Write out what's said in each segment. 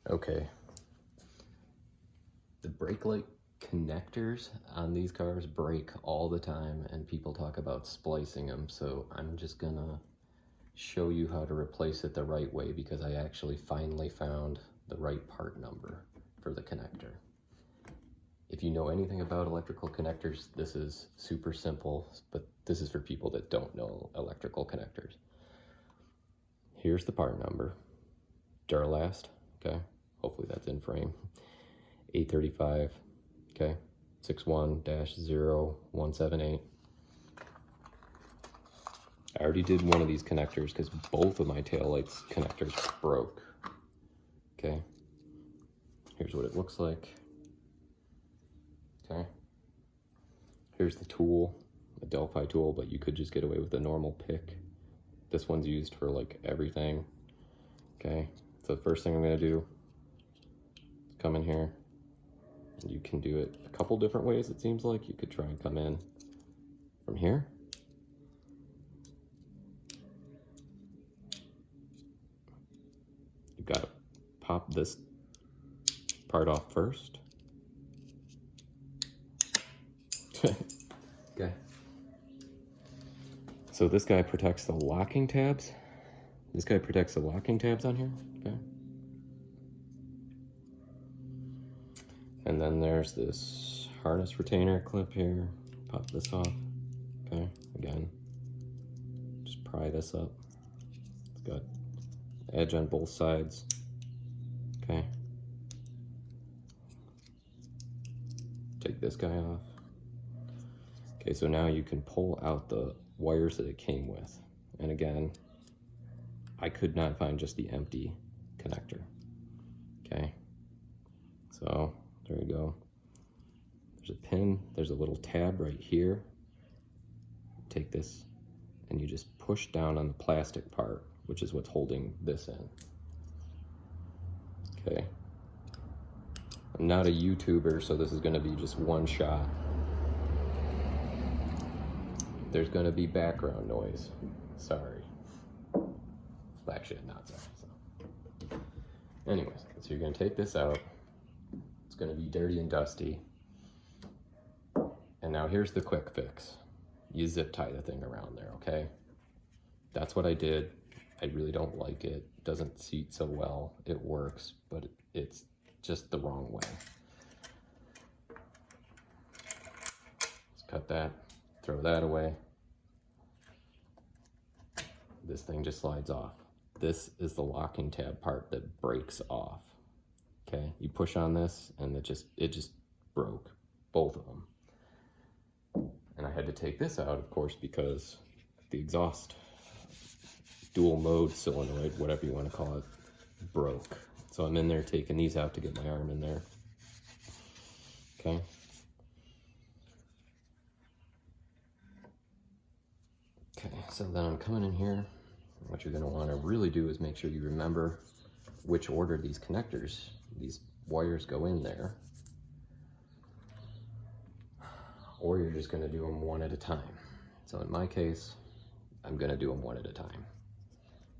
Okay. The brake light connectors on these cars break all the time, and people talk about splicing them, so I'm just gonna show you how to replace it the right way, because I actually finally found the right part number for the connector. If you know anything about electrical connectors, this is super simple, but this is for people that don't know electrical connectors. Here's the part number. Duralast, okay? Hopefully that's in frame. 835, okay? 61-0178. I already did one of these connectors because both of my taillights connectors broke, okay? Here's what it looks like, okay? Here's the tool, a Delphi tool, but you could just get away with a normal pick. This one's used for like everything, okay? So the first thing I'm gonna do is come in here. And you can do it a couple different ways, it seems like. You could try and come in from here. You've got to pop this part off first. Okay. So this guy protects the locking tabs. This guy protects the locking tabs on here, okay? And then there's this harness retainer clip here. Pop this off, okay? Again, just pry this up. It's got edge on both sides, okay? Take this guy off. Okay, so now you can pull out the wires that it came with. And again, I could not find just the empty connector, okay? So there you go. There's a pin, there's a little tab right here. Take this and you just push down on the plastic part, which is what's holding this in. Okay. I'm not a YouTuber, so this is gonna be just one shot. There's gonna be background noise. Sorry. Actually, not sorry. So. Anyways, so you're gonna take this out. It's gonna be dirty and dusty. And now here's the quick fix. You zip tie the thing around there, okay? That's what I did. I really don't like it. It doesn't seat so well. It works, but it's just the wrong way. Let's cut that, throw that away. This thing just slides off. This is the locking tab part that breaks off. Okay, you push on this and it just broke, both of them. And I had to take this out, of course, because the exhaust dual mode solenoid, whatever you want to call it, broke. So I'm in there taking these out to get my arm in there. Okay. Okay, so then I'm coming in here. What you're going to want to really do is make sure you remember which order these connectors, these wires go in there. Or you're just going to do them one at a time. So in my case, I'm going to do them one at a time.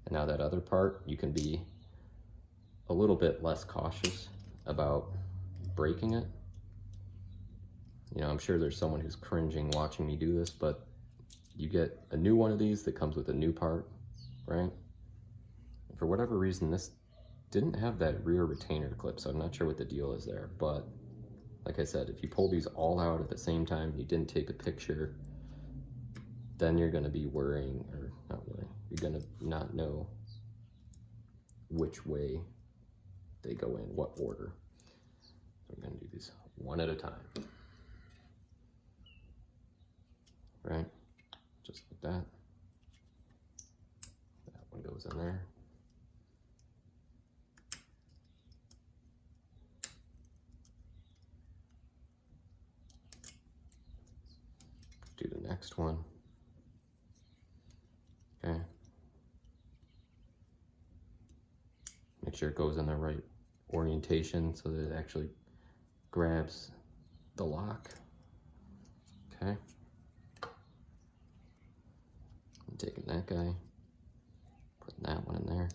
And now that other part, you can be a little bit less cautious about breaking it. You know, I'm sure there's someone who's cringing watching me do this, but you get a new one of these that comes with a new part, right? And for whatever reason, this didn't have that rear retainer clip, so I'm not sure what the deal is there. But like I said, if you pull these all out at the same time and you didn't take a picture, then you're gonna be worrying, or not worrying, you're gonna not know which way they go in, what order. So we're gonna do these one at a time. Right? Just like that. That one goes in there. Do the next one. Okay. Make sure it goes in the right orientation so that it actually grabs the lock. Okay. I'm taking that guy, putting that one in there.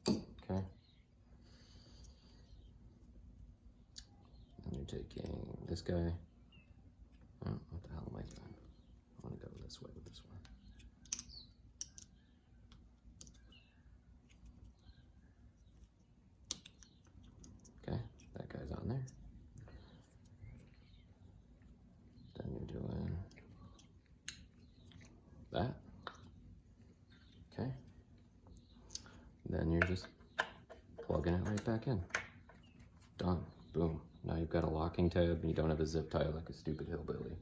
Okay. taking this guy. Oh, what the hell am I doing? I want to go this way with this one. Okay, that guy's on there. Then you're doing that. Okay. Then you're just plugging it right back in. Done. Boom. Now you've got a locking tab and you don't have a zip tie like a stupid hillbilly.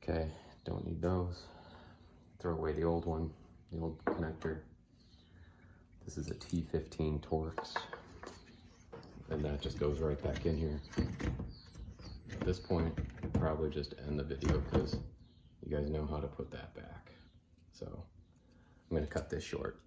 Okay, don't need those. Throw away the old one, the old connector. This is a T15 Torx. And that just goes right back in here. At this point, I'll probably just end the video because you guys know how to put that back. So I'm gonna cut this short.